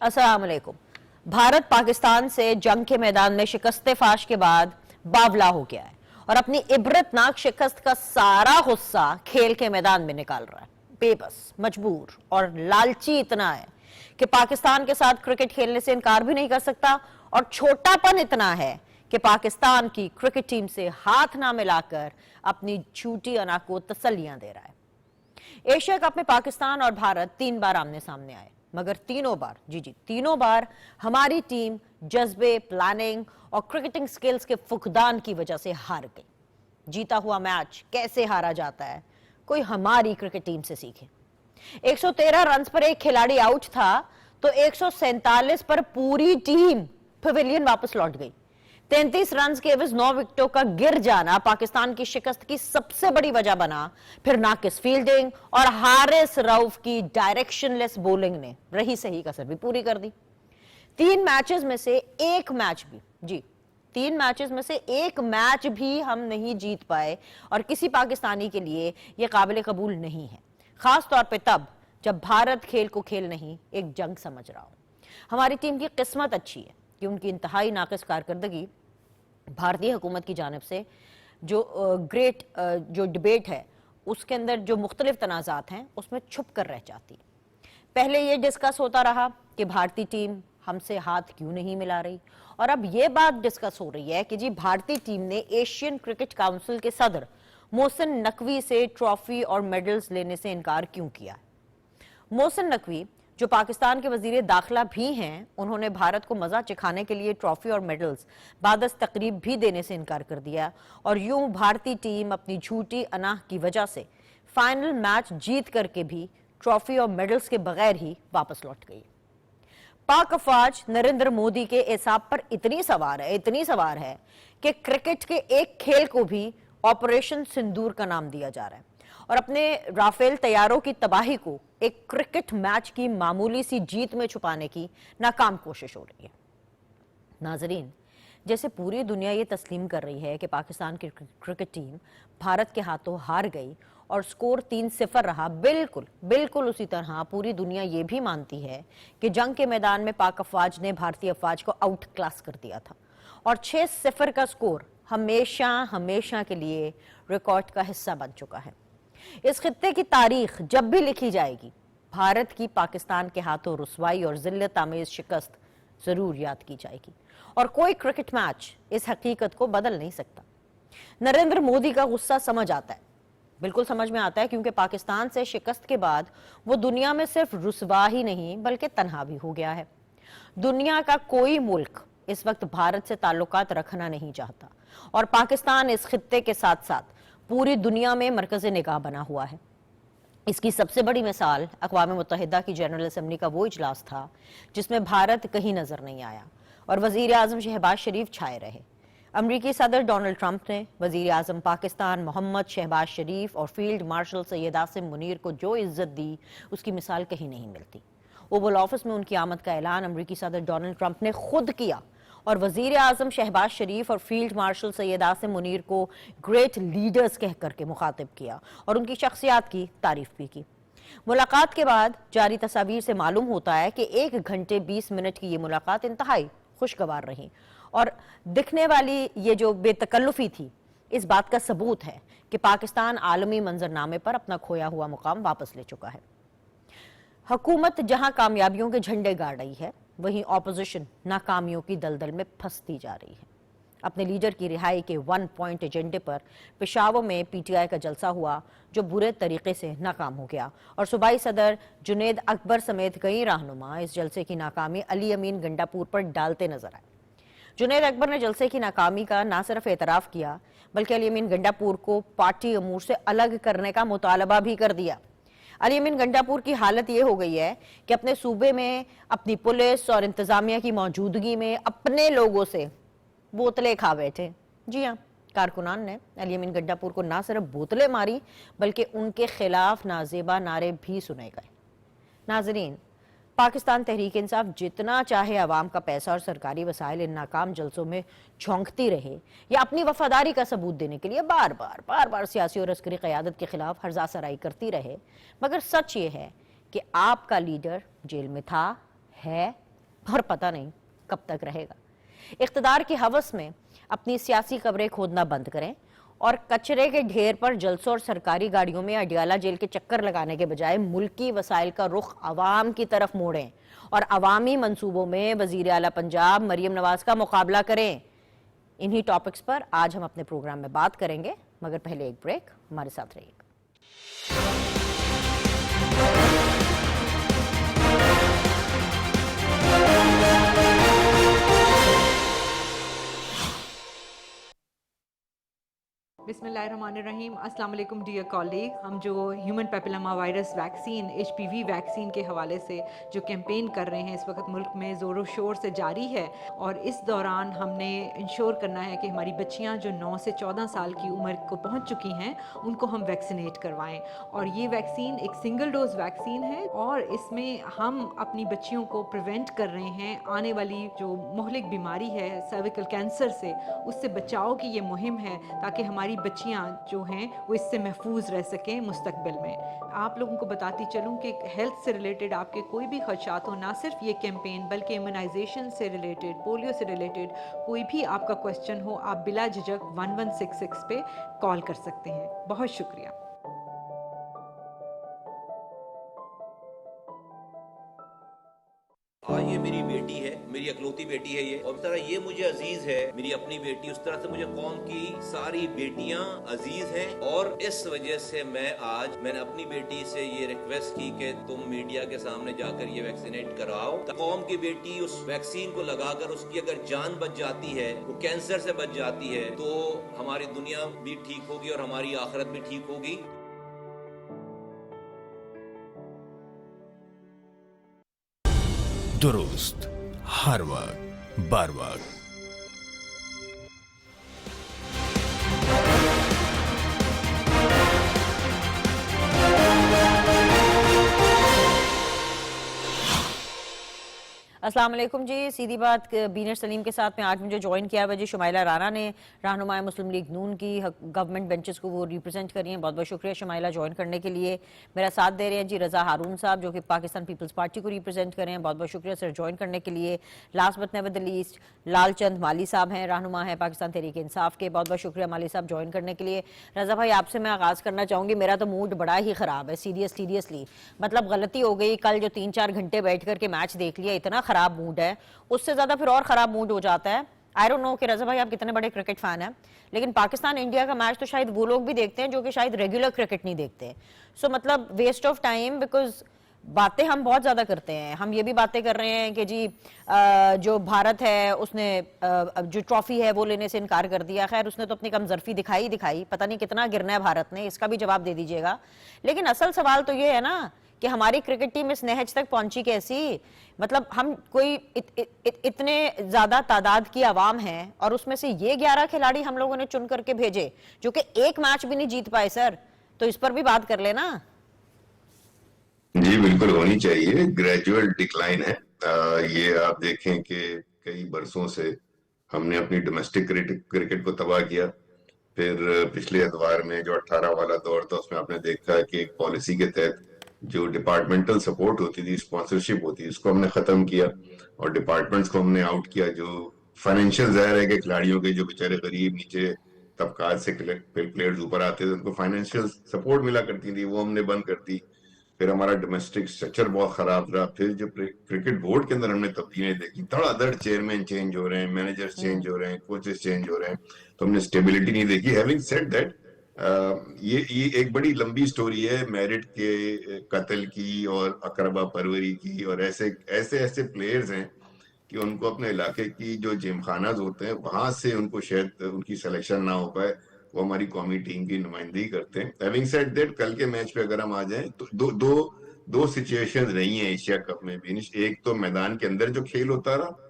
अस्सलाम वालेकुम। भारत पाकिस्तान से जंग के मैदान में शिकस्त फाश के बाद बावला हो गया है और अपनी इबरतनाक शिकस्त का सारा गुस्सा खेल के मैदान में निकाल रहा है। बेबस, मजबूर और लालची इतना है कि पाकिस्तान के साथ क्रिकेट खेलने से इनकार भी नहीं कर सकता, और छोटापन इतना है कि पाकिस्तान की क्रिकेट टीम से हाथ ना मिलाकर अपनी झूठी अना को तसल्लियां दे रहा है। एशिया कप में पाकिस्तान और भारत 3 बार आमने सामने आए, मगर तीनों बार हमारी टीम जज्बे, प्लानिंग और क्रिकेटिंग स्किल्स के फुकदान की वजह से हार गई। जीता हुआ मैच कैसे हारा जाता है, कोई हमारी क्रिकेट टीम से सीखे। 113 रन पर एक खिलाड़ी आउट था तो 147 पर पूरी टीम पवेलियन वापस लौट गई। 33 रन के एवज 9 विकेटों का गिर जाना पाकिस्तान की शिकस्त की सबसे बड़ी वजह बना। फिर नाकिस फील्डिंग और हारिस रऊफ की डायरेक्शनलेस बॉलिंग ने रही सही कसर भी पूरी कर दी। 3 मैचेस में से एक मैच भी हम नहीं जीत पाए, और किसी पाकिस्तानी के लिए यह काबिल कबूल नहीं है, खास तौर पे तब जब भारत खेल को खेल नहीं एक जंग समझ रहा हो। हमारी टीम की किस्मत अच्छी है कि उनकी इंतहाई नाकिस कारकर्दगी भारतीय हुकूमत की जानिब से जो डिबेट है उसके अंदर जो मुख्तलिफ तनाज़ात हैं उसमें छुप कर रह जाती। पहले ये डिस्कस होता रहा कि भारतीय टीम हमसे हाथ क्यों नहीं मिला रही, और अब ये बात डिस्कस हो रही है कि जी भारतीय टीम ने एशियन क्रिकेट काउंसिल के सदर मोहसिन नकवी से ट्रॉफी और मेडल्स लेने से इनकार क्यों किया। मोहसिन नकवी जो पाकिस्तान के वजीर दाखिला भी हैं, उन्होंने भारत को मजा चिखाने के लिए ट्रॉफी और मेडल्स बादस तकरीब भी देने से इनकार कर दिया, और यूं भारतीय टीम अपनी झूठी अनाह की वजह से फाइनल मैच जीत करके भी ट्रॉफी और मेडल्स के बगैर ही वापस लौट गई। पाक अफवाज नरेंद्र मोदी के एसाब पर इतनी सवार है कि क्रिकेट के एक खेल को भी ऑपरेशन सिंदूर का नाम दिया जा रहा है, और अपने राफेल तैयारों की तबाही को एक क्रिकेट मैच की मामूली सी जीत में छुपाने की नाकाम कोशिश हो रही है। नाजरीन, जैसे पूरी दुनिया ये तस्लीम कर रही है कि पाकिस्तान की क्रिकेट टीम भारत के हाथों हार गई और स्कोर 3-0 रहा, बिल्कुल उसी तरह पूरी दुनिया ये भी मानती है कि जंग के मैदान में पाक अफवाज ने भारतीय अफवाज को आउट क्लास कर दिया था, और 6-0 का स्कोर हमेशा के लिए रिकॉर्ड का हिस्सा बन चुका है। इस खित्ते की तारीख जब भी लिखी जाएगी, भारत की पाकिस्तान के हाथों रुसवाई और जिल्लत आमेज शिकस्त जरूर याद की जाएगी, और कोई क्रिकेट मैच इस हकीकत को बदल नहीं सकता। नरेंद्र मोदी का गुस्सा बिल्कुल समझ में आता है, क्योंकि पाकिस्तान से शिकस्त के बाद वो दुनिया में सिर्फ रुसवा ही नहीं बल्कि तन्हा भी हो गया है। दुनिया का कोई मुल्क इस वक्त भारत से ताल्लुकात रखना नहीं चाहता, और पाकिस्तान इस खित्ते के साथ साथ पूरी दुनिया में मरकज़ निगाह बना हुआ है। इसकी सबसे बड़ी मिसाल अक़वाम मुत्तहिदा की जनरल असेंबली का वो इजलास था जिसमें भारत कहीं नजर नहीं आया और वजीर आज़म शहबाज शरीफ छाए रहे। अमरीकी सदर डोनाल्ड ट्रंप ने वजीर आज़म पाकिस्तान मोहम्मद शहबाज शरीफ और फील्ड मार्शल सैयद आसिम मुनीर को जो इज्जत दी, उसकी मिसाल कहीं नहीं मिलती। ओवल ऑफिस में उनकी आमद का ऐलान अमरीकी सदर डोनाल्ड ट्रंप ने खुद किया, और वजीर आज़म शहबाज शरीफ और फील्ड मार्शल सैयद आसिम मुनीर को ग्रेट लीडर्स कह करके मुखातिब किया और उनकी शख्सियात की तारीफ भी की। मुलाकात के बाद जारी तस्वीर से मालूम होता है कि 1 घंटे 20 मिनट की ये मुलाकात इंतहाई खुशगवार रही, और दिखने वाली ये जो बेतकल्लुफी थी इस बात का सबूत है कि पाकिस्तान आलमी मंजरनामे पर अपना खोया हुआ मुकाम वापस ले चुका है। हुकूमत जहां कामयाबियों के झंडे गाड़ रही है, वहीं ऑपोजिशन नाकामियों की दलदल में फंसती जा रही है। अपने लीडर की रिहाई के 1 पॉइंट एजेंडे पर पेशावर में पीटीआई का जलसा हुआ, जो बुरे तरीके से नाकाम हो गया, और सूबाई सदर जुनैद अकबर समेत कई रहनुमा इस जलसे की नाकामी अली अमीन गंडापुर पर डालते नजर आए। जुनैद अकबर ने जलसे की नाकामी का न सिर्फ एतराफ किया बल्कि अली अमीन गंडापुर को पार्टी अमूर से अलग करने का मुतालबा भी कर दिया। अली अमीन गंडापुर की हालत ये हो गई है कि अपने सूबे में अपनी पुलिस और इंतजामिया की मौजूदगी में अपने लोगों से बोतलें खा बैठे। जी हाँ, कारकुनान ने अली अमीन गंडापुर को ना सिर्फ बोतलें मारी बल्कि उनके खिलाफ नाजेबा नारे भी सुने गए। नाजरीन, पाकिस्तान तहरीक इंसाफ जितना चाहे अवाम का पैसा और सरकारी वसाइल इन नाकाम जलसों में झोंकती रहे या अपनी वफादारी का सबूत देने के लिए बार बार सियासी और अस्करी क़यादत के खिलाफ हर्जा सराई करती रहे, मगर सच ये है कि आपका लीडर जेल में था, है اور پتہ نہیں کب تک رہے گا۔ اقتدار کی ہوس میں اپنی سیاسی قبریں کھودنا بند کریں اور کچرے کے ڈھیر پر جلسوں اور سرکاری گاڑیوں میں اڈیالہ جیل کے چکر لگانے کے بجائے ملکی وسائل کا رخ عوام کی طرف موڑیں اور عوامی منصوبوں میں وزیر اعلیٰ پنجاب مریم نواز کا مقابلہ کریں۔ انہی ٹاپکس پر آج ہم اپنے پروگرام میں بات کریں گے، مگر پہلے ایک بریک، ہمارے ساتھ رہیے گا۔ بسم اللہ الرحمن الرحیم۔ السلام علیکم ڈیئر کالیگ۔ ہم جو human papilloma virus vaccine HPV vaccine کے حوالے سے جو کیمپین کر رہے ہیں اس وقت ملک میں زور و شور سے جاری ہے، اور اس دوران ہم نے انشور کرنا ہے کہ ہماری بچیاں جو 9 سے 14 سال کی عمر کو پہنچ چکی ہیں ان کو ہم ویکسینیٹ کروائیں۔ اور یہ ویکسین ایک سنگل ڈوز ویکسین ہے اور اس میں ہم اپنی بچیوں کو پریونٹ کر رہے ہیں آنے والی جو مہلک بیماری ہے سرویکل کینسر سے، اس سے بچاؤ کی یہ مہم ہے تاکہ ہماری بچیاں جو ہیں وہ اس سے محفوظ رہ سکیں مستقبل میں۔ آپ لوگوں کو بتاتی چلوں کہ ہیلتھ سے ریلیٹڈ آپ کے کوئی بھی خدشات ہوں، نہ صرف یہ کیمپین بلکہ امیونائزیشن سے ریلیٹڈ، پولیو سے ریلیٹڈ کوئی بھی آپ کا کوسچن ہو، آپ بلا جھجک 1166 پہ کال کر سکتے ہیں۔ بہت شکریہ۔ یہ میری بیٹی ہے، میری اکلوتی بیٹی ہے یہ، اور اس طرح یہ مجھے عزیز ہے، میری اپنی بیٹی، اس طرح سے مجھے قوم کی ساری بیٹیاں عزیز ہیں۔ اور اس وجہ سے میں نے اپنی بیٹی سے یہ ریکویسٹ کی کہ تم میڈیا کے سامنے جا کر یہ ویکسینیٹ کراؤ۔ قوم کی بیٹی اس ویکسین کو لگا کر اس کی اگر جان بچ جاتی ہے، وہ کینسر سے بچ جاتی ہے، تو ہماری دنیا بھی ٹھیک ہوگی اور ہماری آخرت بھی ٹھیک ہوگی۔ درست، ہر وقت، بر وقت۔ السلام علیکم جی، سیدھی بات بینر سلیم کے ساتھ میں آج مجھے جوائن کیا ہوا جی شمائلہ رانا نے، رہنمائے مسلم لیگ نون کی، گورنمنٹ بینچز کو وہ ریپرزینٹ کر رہی ہیں۔ بہت بہت شکریہ شمائلہ جوائن کرنے کے لیے۔ میرا ساتھ دے رہے ہیں جی رضا ہارون صاحب جو کہ پاکستان پیپلز پارٹی کو ریپرزینٹ کر رہے ہیں۔ بہت بہت شکریہ سر جوائن کرنے کے لیے۔ Last but never the least لال چند مالی صاحب ہیں، رہنما ہیں پاکستان تحریک انصاف کے۔ بہت بہت شکریہ مالی صاحب جوائن کرنے کے لیے۔ رضا بھائی آپ سے میں آغاز کرنا چاہوں گی، میرا تو موڈ بڑا ہی خراب ہے، سیریسلی مطلب غلطی ہو گئی، کل جو 3-4 گھنٹے بیٹھ کر کے میچ دیکھ لیا، اتنا خراب موڈ ہے، اس سے زیادہ پھر اور خراب موڈ ہو جاتا ہے۔ آئی ڈونٹ نو کہ رضا بھائی آپ کتنے بڑے کرکٹ فین ہیں، لیکن پاکستان انڈیا کا میچ تو شاید وہ لوگ بھی دیکھتے ہیں جو کہ شاید ریگولر کرکٹ نہیں دیکھتے، سو مطلب ویسٹ آف ٹائم، بیکاز باتیں ہم بہت زیادہ کرتے ہیں۔ ہم یہ بھی باتیں کر رہے ہیں کہ جی جو بھارت ہے اس نے جو ٹرافی ہے وہ لینے سے انکار کر دیا، خیر اس نے تو اپنی کم ظرفی دکھائی، پتہ نہیں کتنا گرنا ہے بھارت نے، اس کا بھی جواب دے دیجیے گا۔ لیکن اصل سوال تو یہ ہے نا کہ ہماری کرکٹ ٹیم اس نہج تک پہنچی کیسی؟ مطلب ہم کوئی اتنے زیادہ تعداد کی عوام ہیں اور اس میں سے یہ 11 کھلاڑی ہم لوگوں نے چن کر کے بھیجے جو کہ ایک میچ بھی نہیں جیت پائے سر، تو اس پر بھی بات کر لینا۔ جی بالکل ہونی چاہیے، گریجول ڈکلائن ہے۔ یہ آپ دیکھیں کہ کئی برسوں سے ہم نے اپنی ڈومیسٹک کرکٹ کو تباہ کیا، پھر پچھلے اتوار میں جو 18 والا دور تھا اس میں آپ نے دیکھا کہ ایک پالیسی کے تحت جو ڈپارٹمنٹل سپورٹ ہوتی تھی، اسپانسرشپ ہوتی، اس کو ہم نے ختم کیا اور ڈپارٹمنٹس کو ہم نے آؤٹ کیا۔ جو فائنینشیل ظاہر ہے کہ کھلاڑیوں کے جو بیچارے غریب نیچے طبقات سے پلیئرز اوپر آتے تھے ان کو فائنینشیل سپورٹ ملا کرتی تھی، وہ ہم نے بند کر دی۔ پھر ہمارا ڈومیسٹک سٹرکچر بہت خراب رہا۔ پھر جو کرکٹ بورڈ کے اندر ہم نے تبدیلیاں دیکھی، دھڑا دھڑ چیئرمین چینج ہو رہے ہیں، مینیجرز چینج ہو رہے ہیں، کوچز چینج ہو رہے ہیں، تو ہم نے اسٹیبلٹی نہیں دیکھی۔ ہیونگ سیڈ دیٹ، یہ ایک بڑی لمبی سٹوری ہے میرٹ کے قتل کی اور اقربا پروری کی، اور ایسے پلیئرز ہیں کہ ان کو اپنے علاقے کی جو جیم خاناز ہوتے ہیں وہاں سے ان کو شاید ان کی سلیکشن نہ ہو پائے، وہ ہماری قومی ٹیم کی نمائندگی کرتے ہیں۔ ہیونگ سیڈ دیٹ، کل کے میچ پہ اگر ہم آ جائیں تو دو سچویشن رہی ہیں ایشیا کپ میں بھی۔ ایک تو میدان کے اندر جو کھیل ہوتا رہا،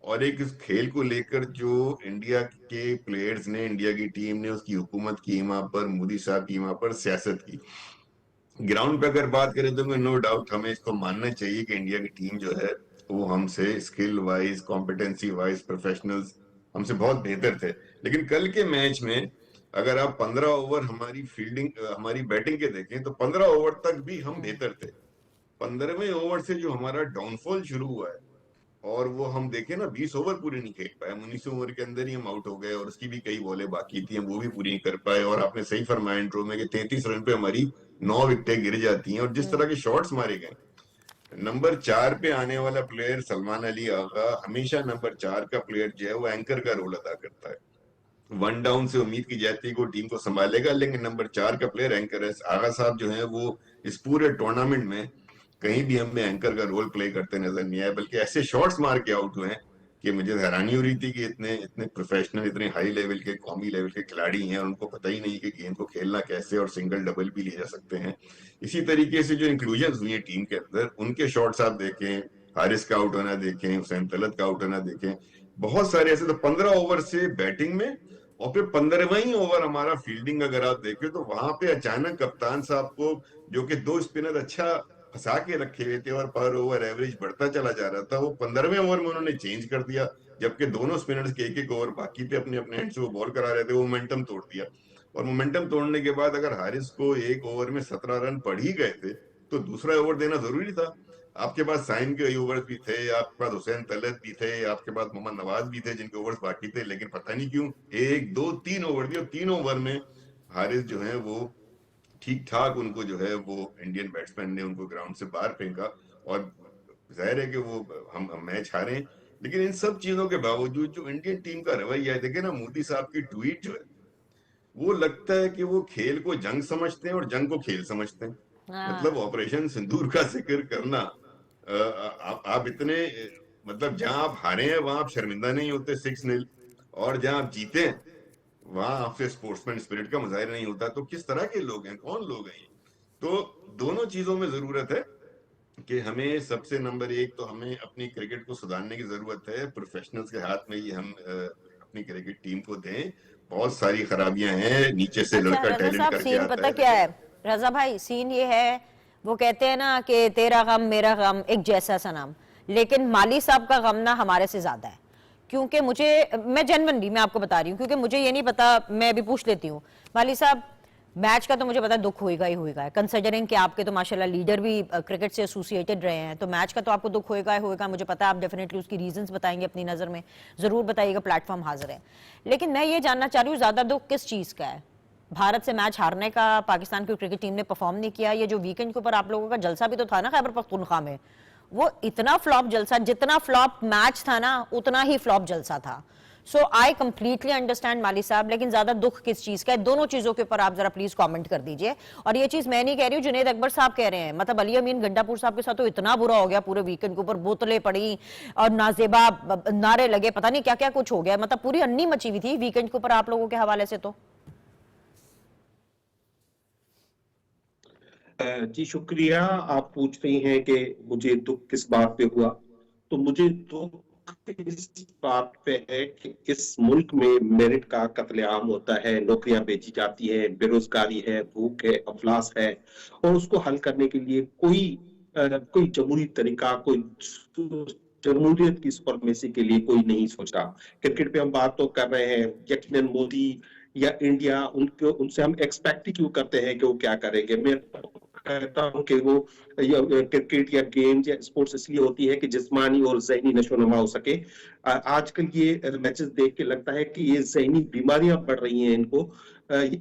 اور ایک اس کھیل کو لے کر جو انڈیا کے پلیئرز نے، انڈیا کی ٹیم نے، اس کی حکومت کی وہاں پر، مودی صاحب کی وہاں پر سیاست کی۔ گراؤنڈ پہ اگر بات کریں تو نو ڈاؤٹ ہمیں اس کو ماننا چاہیے کہ انڈیا کی ٹیم جو ہے وہ ہم سے skill wise, competency wise, professionals ہم سے بہت بہتر تھے۔ لیکن کل کے میچ میں اگر آپ 15 اوور ہماری بیٹنگ کے دیکھیں تو 15 اوور تک بھی ہم بہتر تھے۔ 15ویں اوور سے جو ہمارا ڈاؤن فال شروع ہوا ہے اور وہ ہم دیکھیں نا 20 اوور پورے نہیں کھیل پائے, 19 اوور کے اندر ہی ہم آؤٹ ہو گئے, اور اس کی بھی کئی بالیں باقی تھی, ہم وہ بھی پوری نہیں کر پائے. اور آپ نے صحیح فرمایا انٹرو میں کہ 33 رن پہ ہماری 9 وکٹیں گر جاتی ہیں, اور جس طرح کے شاٹس مارے گئے. نمبر 4 پہ آنے والا پلیئر سلمان علی آغا, ہمیشہ نمبر 4 کا پلیئر جو ہے وہ اینکر کا رول ادا کرتا ہے. 1 ڈاؤن سے امید کی جاتی ہے کہ وہ ٹیم کو سنبھالے گا, لیکن نمبر 4 کا پلیئر اینکر ہے. آغا صاحب جو ہیں وہ اس پورے ٹورنامنٹ میں کہیں بھی ہمیں اینکر کا رول پلے کرتے نظر نہیں آئے, بلکہ ایسے شاٹس مار کے آؤٹ ہوئے ہیں کہ مجھے حیرانی ہو رہی تھی کہ اتنے پروفیشنل, اتنے ہائی لیول کے, قومی لیول کے کھلاڑی ہیں, اور ان کو پتہ ہی نہیں کہ گیم کو کھیلنا کیسے, اور سنگل ڈبل بھی لیے جا سکتے ہیں. اسی طریقے سے جو انکلوژنز ہوئی ہیں ٹیم کے اندر, ان کے شاٹس آپ دیکھیں, حارث کا آؤٹ ہونا دیکھیں, حسین طلعت کا آؤٹ ہونا دیکھیں, بہت سارے ایسے. تو 15 اوور سے بیٹنگ میں, اور پھر 15ویں اوور ہمارا فیلڈنگ اگر آپ دیکھیں تو وہاں پہ اچانک کپتان صاحب کو, جو کہ 2 اسپنر اچھا پھنسا کے رکھے ہوئے تھے اور پر اوور ایوریج بڑھتا چلا جا رہا تھا, وہ 15ویں اوور میں انہوں نے چینج کر دیا, جبکہ دونوں اسپنرز کے ایک اوور باقی تھے, اپنے اپنے ہینڈ سے وہ بال کرا رہے تھے. وہ مومنٹم توڑ دیا, اور مومنٹم توڑنے کے بعد اگر حارث کو ایک اوور میں 17 رن پڑ ہی گئے تھے تو دوسرا اوور دینا ضروری تھا. آپ کے پاس سائن کے اوورز بھی تھے, آپ کے پاس حسین طلعت بھی تھے, آپ کے پاس محمد نواز بھی تھے جن کے اوورز باقی تھے, لیکن پتہ نہیں کیوں 1 2 3 اوور دیے, اور 3 اوور میں حارث جو ہیں وہ ٹھیک ٹھاک, ان کو جو ہے وہ انڈین بیٹسمین نے ان کو گراؤنڈ سے باہر پھینکا. اور ظاہر ہے کہ وہ ہم میچ ہارے ہیں, لیکن ان سب چیزوں کے باوجود جو انڈین ٹیم کا رویہ ہے, دیکھیں نا مودی صاحب کی ٹویٹ جو ہے, وہ لگتا ہے کہ وہ کھیل کو جنگ سمجھتے ہیں اور جنگ کو کھیل سمجھتے ہیں. مطلب آپریشن سندور کا ذکر کرنا, آپ اتنے, مطلب جہاں آپ ہارے ہیں وہاں آپ شرمندہ نہیں ہوتے 6-0, اور جہاں آپ جیتے ہیں وہاں آپ سے سپورٹسمین اسپرٹ کا مظاہرہ نہیں ہوتا. تو کس طرح کے لوگ ہیں, کون لوگ ہیں یہ؟ تو دونوں چیزوں میں ضرورت ہے کہ ہمیں سب سے نمبر 1 تو ہمیں اپنی کرکٹ کو سدھارنے کی ضرورت ہے. پروفیشنلز کے ہاتھ میں یہ ہم اپنی کرکٹ ٹیم کو دیں. بہت ساری خرابیاں ہیں, نیچے سے لڑکا رضا ٹیلنٹ صاحب کر کے سین آتا پتہ ہے. کیا ہے رضا بھائی, سین یہ ہے, وہ کہتے ہیں نا کہ تیرا غم میرا غم ایک جیسا سنم, لیکن مالی صاحب کا غم نا ہمارے سے زیادہ ہے. کیونکہ میں جنونلی میں آپ کو بتا رہی ہوں, کیونکہ مجھے یہ نہیں پتا, میں بھی پوچھ لیتی ہوں مالی صاحب, میچ کا تو مجھے پتا دکھ ہوئے گا ہی ہوئے گا, کنسیڈرنگ کہ آپ کے تو ماشاءاللہ لیڈر بھی کرکٹ سے ایسوسیٹڈ رہے ہیں, تو میچ کا تو آپ کو دکھ ہوئے گا ہی ہوئے گا. مجھے پتا ہے آپ ڈیفینیٹلی اس کی ریزنز بتائیں گے اپنی نظر میں, ضرور بتائیے گا, پلیٹ فارم حاضر ہے. لیکن میں یہ جاننا چاہ رہی ہوں زیادہ دکھ کس چیز کا ہے؟ بھارت سے میچ ہارنے کا, پاکستان کی کرکٹ ٹیم نے پرفارم نہیں کیا, یہ جو ویکنڈ کے اوپر آپ لوگوں کا جلسہ بھی تو تھا نا خیبر پختونخوا میں, وہ اتنا فلاپ جلسہ, جتنا فلاپ میچ تھا نا اتنا ہی فلاپ جلسہ تھا. سو آئی کمپلیٹلی انڈرسٹینڈ مالی صاحب, لیکن زیادہ دکھ کس چیز کا ہے؟ دونوں چیزوں کے اوپر آپ ذرا پلیز کامنٹ کر دیجئے. اور یہ چیز میں نہیں کہہ رہی ہوں, جنید اکبر صاحب کہہ رہے ہیں, مطلب علی امین گنڈا پور صاحب کے ساتھ تو اتنا برا ہو گیا پورے ویکنڈ کے اوپر, بوتلیں پڑی اور نازیبا نعرے لگے, پتہ نہیں کیا کیا کچھ ہو گیا, مطلب پوری انی مچی ہوئی تھی ویکنڈ کے اوپر آپ لوگوں کے حوالے سے. تو جی شکریہ. آپ پوچھ رہی ہیں کہ مجھے دکھ کس بات پہ ہوا, تو مجھے دکھ اس بات پہ ہے کہ اس ملک میں میرٹ کا قتل عام ہوتا ہے, نوکریاں بیچی جاتی ہیں, بے روزگاری ہے, بھوک ہے, افلاس ہے, اور اس کو حل کرنے کے لیے کوئی جمہوری طریقہ, کوئی جمہوریت کی سپرمیسی کے لیے کوئی نہیں سوچا. کرکٹ پہ ہم بات تو کر رہے ہیں, یقیناً مودی یا انڈیا ان سے ہم ایکسپیکٹ کیوں کرتے ہیں کہ وہ کیا کریں گے. میں کہتا ہوں کہ وہ کرکٹ یا گیمز یا اسپورٹس اس لیے ہوتی ہے کہ جسمانی اور ذہنی نشو و نما ہو سکے. آج کل یہ میچز دیکھ کے لگتا ہے کہ یہ ذہنی بیماریاں بڑھ رہی ہیں ان کو,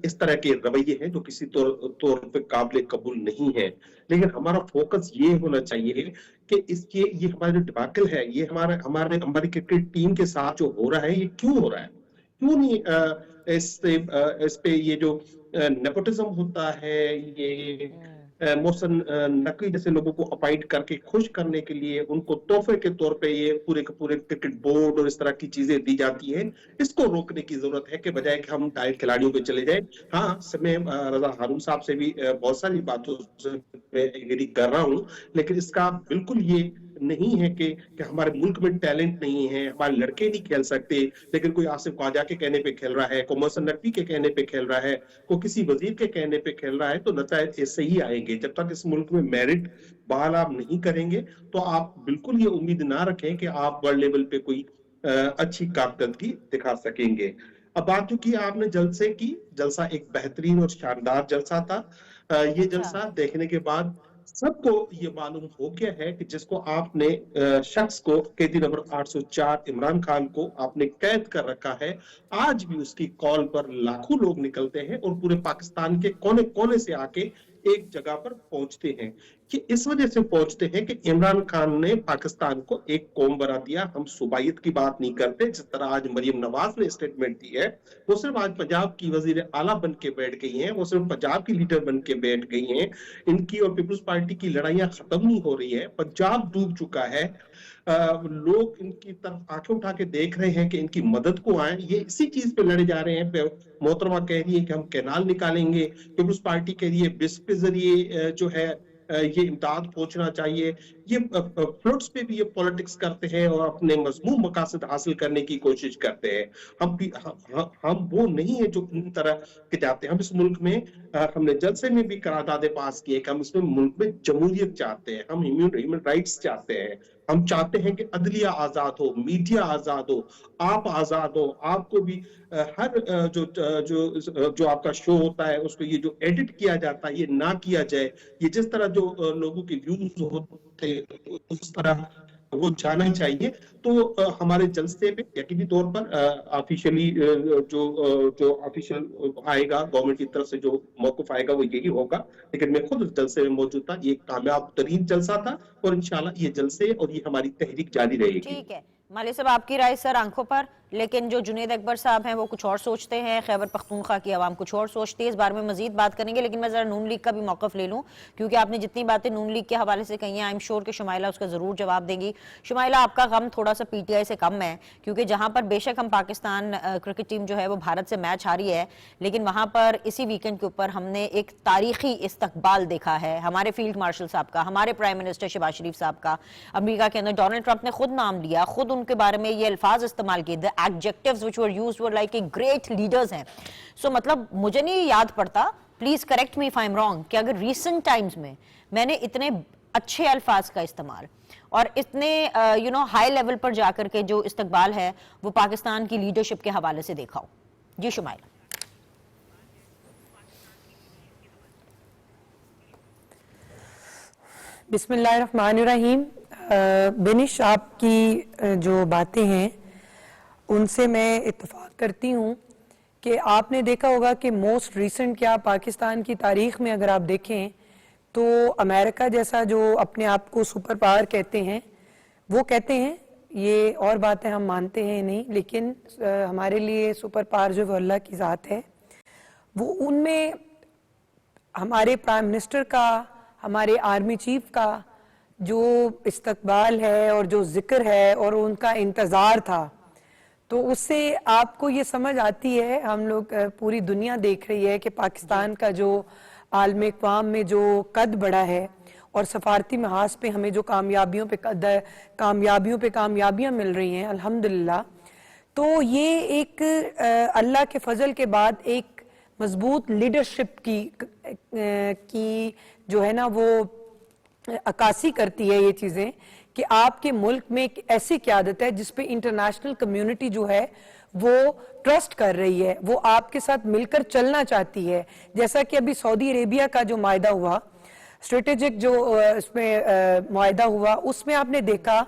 اس طرح کے رویے ہیں جو کسی طور پہ قابل قبول نہیں ہے. لیکن ہمارا فوکس یہ ہونا چاہیے کہ یہ ہمارا جو ڈباکل ہے, یہ ہماری کرکٹ ٹیم کے ساتھ جو ہو رہا ہے, یہ کیوں ہو رہا ہے, کیوں نہیں اس پہ یہ جو نیپوٹزم ہوتا ہے, یہ محسن نقوی جیسے لوگوں کو اپائنٹ کر کے خوش کرنے کے لیے ان کو تحفے کے طور پہ یہ پورے کرکٹ بورڈ اور اس طرح کی چیزیں دی جاتی ہیں, اس کو روکنے کی ضرورت ہے کہ بجائے کہ ہم ٹائر کھلاڑیوں پہ چلے جائیں. ہاں میں رضا ہارون صاحب سے بھی بہت ساری باتوں سے ایگری کر رہا ہوں, لیکن اس کا بالکل یہ نہیں ہے کہ ہمارے ملک میں ٹیلنٹ نہیں ہے, ہمارے لڑکے نہیں کھیل سکتے, لیکن کوئی آصف خواجہ کے کہنے پہ کھیل رہا ہے, کوئی محسن نقوی کے کہنے پہ کھیل رہا ہے, کوئی کسی وزیر کے کہنے پہ کھیل رہا ہے, تو نتائج ایسے ہی آئیں گے. جب تک اس ملک میں میرٹ بحال آپ نہیں کریں گے تو آپ بالکل یہ امید نہ رکھیں کہ آپ ورلڈ لیول پہ کوئی اچھی کارکردگی دکھا سکیں گے. اب بات جو کی آپ نے جلسے کی, جلسہ ایک بہترین اور شاندار جلسہ تھا. یہ جلسہ دیکھنے کے بعد सबको ये मालूम हो गया है कि जिसको आपने शख्स को कैदी नंबर 804 इमरान खान को आपने कैद कर रखा है, आज भी उसकी कॉल पर लाखों लोग निकलते हैं और पूरे पाकिस्तान के कोने कोने से आके एक जगह पर पहुंचते हैं। कि इस वजह से पहुंचते हैं कि इमरान खान ने पाकिस्तान को एक कौम बना दिया। हम सूबाइत की बात नहीं करते, जिस तरह आज मरियम नवाज ने स्टेटमेंट दी है, वो सिर्फ आज पंजाब की वजीर आला बन के बैठ गई हैं, वो सिर्फ पंजाब की लीडर बन के बैठ गई हैं। इनकी और पीपल्स पार्टी की लड़ाइयां खत्म नहीं हो रही है, पंजाब डूब चुका है। लोग इनकी तरफ आंखें उठा के देख रहे हैं कि इनकी मदद को आए, ये इसी चीज पे लड़े जा रहे हैं। मोहतरमा कह रही है कि हम कैनाल निकालेंगे, पीपल्स पार्टी कह रही है बिस्प के जरिए जो है ये इमदाद पहुंचना चाहिए। ये फ्लोट्स पे भी ये पॉलिटिक्स करते हैं और अपने मजमूम मकासद हासिल करने की कोशिश करते हैं। हम वो नहीं है जो इन तरह के जाते हैं। हम इस मुल्क में हमने जलसे में भी करारदादे पास किए कि हम इसमें मुल्क में जमहूरियत चाहते हैं, हम ह्यूमन राइट्स चाहते हैं, हम चाहते हैं कि अदलिया आजाद हो, मीडिया आजाद हो, आप आजाद हो। आपको भी हर जो आपका शो होता है उसको ये जो एडिट किया जाता है ये ना किया जाए। ये जिस तरह जो लोगों के व्यूज होते उस तरह वो जाना चाहिए। तो हमारे जलसे पे यकीनी तौर पर ऑफिशियली जो ऑफिशियल आएगा, गवर्नमेंट की तरफ से जो मौक़िफ़ आएगा वो यही होगा। लेकिन मैं खुद जलसे में मौजूद था, ये कामयाब तरीन जलसा था और इंशाल्लाह ये जलसे और ये हमारी तहरीक जारी रहेगी। ठीक है माली साहब, आपकी राय सर आंखों पर, लेकिन जो जुनेद अकबर साहब हैं वो कुछ और सोचते हैं, खैबर पख्तूनख्वा की आवाम कुछ और सोचती है। इस बारे में मजीद बात करेंगे, लेकिन मैं जरा नून लीग का भी मौक़िफ़ ले लूँ, क्योंकि आपने जितनी बातें नून लीग के हवाले से कही हैं, आई एम श्योर कि शुमाइला उसका ज़रूर जवाब देंगी। शुमाइला, आपका गम थोड़ा सा पीटीआई से कम है, क्योंकि जहाँ पर बेशक हम पाकिस्तान क्रिकेट टीम जो है वो भारत से मैच हारी है, लेकिन वहाँ पर इसी वीकेंड के ऊपर हमने एक तारीखी इस्तकबाल देखा है हमारे फील्ड मार्शल साहब का, हमारे प्राइम मिनिस्टर शहबाज शरीफ साहब का। अमेरिका के अंदर डोनाल्ड ट्रंप ने खुद नाम लिया, खुद उनके बारे में ये अल्फाज इस्तेमाल किए, the adjectives which were used were like a great leaders हैं। सो मतलब मुझे नहीं याद पड़ता, please correct me if I am wrong, कि अगर रीसेंट टाइम्स में मैंने इतने अच्छे अल्फाज का इस्तेमाल और इतने हाई लेवल पर जाकर के जो इस्तकबाल है वो पाकिस्तान की लीडरशिप के हवाले से देखा हो। जी शुमाइला। बिस्मिल्लाहिर्रहमानिर्रहीम। बेनिश, आपकी जो बातें हैं उनसे मैं इत्तेफाक करती हूँ कि आपने देखा होगा कि मोस्ट रीसेंट क्या पाकिस्तान की तारीख में अगर आप देखें तो अमेरिका जैसा जो अपने आप को सुपर पावर कहते हैं, वो कहते हैं, ये और बातें हम मानते हैं नहीं, लेकिन हमारे लिए सुपर पावर जो अल्लाह की ज़ात है, वो उनमें हमारे प्राइम मिनिस्टर का, हमारे आर्मी चीफ का जो इस्तकबाल है और जो जिक्र है और उनका इंतज़ार था, तो उससे आपको ये समझ आती है, हम लोग पूरी दुनिया देख रही है कि पाकिस्तान का जो आलमी अक़वाम में जो कद बढ़ा है और सफारती महाज पे हमें जो कामयाबियों पे कामयाबियाँ मिल रही हैं अल्हम्दुलिल्लाह, तो ये एक अल्लाह के फजल के बाद एक मजबूत लीडरशिप की जो है ना वो अक्कासी करती है ये चीज़ें कि आपके मुल्क में एक ऐसी क़यादत है जिस पे इंटरनेशनल कम्युनिटी जो है वो ट्रस्ट कर रही है, वो आपके साथ मिलकर चलना चाहती है। जैसा कि अभी सऊदी अरेबिया का जो मायदा हुआ, स्ट्रेटेजिक जो इसमें मायदा हुआ, उसमें आपने देखा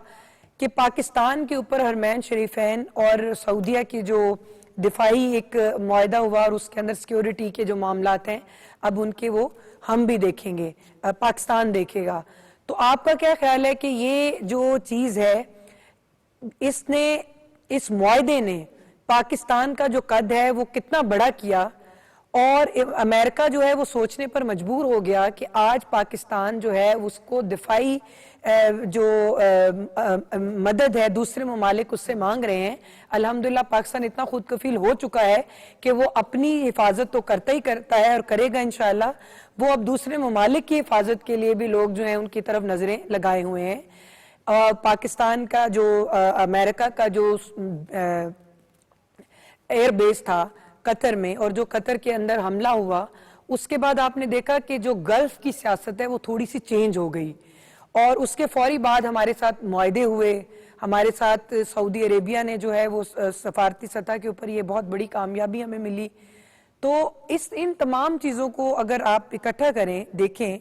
कि पाकिस्तान के ऊपर हरमैन शरीफैन और सऊदिया की जो दिफाई एक मायदा हुआ और उसके अंदर सिक्योरिटी के जो मामलात हैं अब उनके वो हम भी देखेंगे, पाकिस्तान देखेगा। तो आपका क्या ख्याल है कि ये जो चीज़ है, इस मुआहदे ने पाकिस्तान का जो कद है वो कितना बड़ा किया और अमेरिका जो है वो सोचने पर मजबूर हो गया कि आज पाकिस्तान जो है उसको दिफाई जो मदद है दूसरे ममालिक उससे मांग रहे हैं। अल्हम्दुलिल्लाह पाकिस्तान इतना खुद कफील हो चुका है कि वो अपनी हिफाजत तो करता ही करता है और करेगा इंशाअल्लाह। वो अब दूसरे ममालिक की हिफाजत के लिए भी लोग जो हैं उनकी तरफ नजरें लगाए हुए हैं। पाकिस्तान का जो अमेरिका का जो एयर बेस था कतर में और जो कतर के अंदर हमला हुआ, उसके बाद आपने देखा कि जो गल्फ की सियासत है वो थोड़ी सी चेंज हो गई और उसके फौरी बाद हमारे साथ मुआहदे हुए, हमारे साथ सऊदी अरेबिया ने जो है वो सफारती सतह के ऊपर ये बहुत बड़ी कामयाबी हमें मिली। तो इन तमाम चीज़ों को अगर आप इकट्ठा करें देखें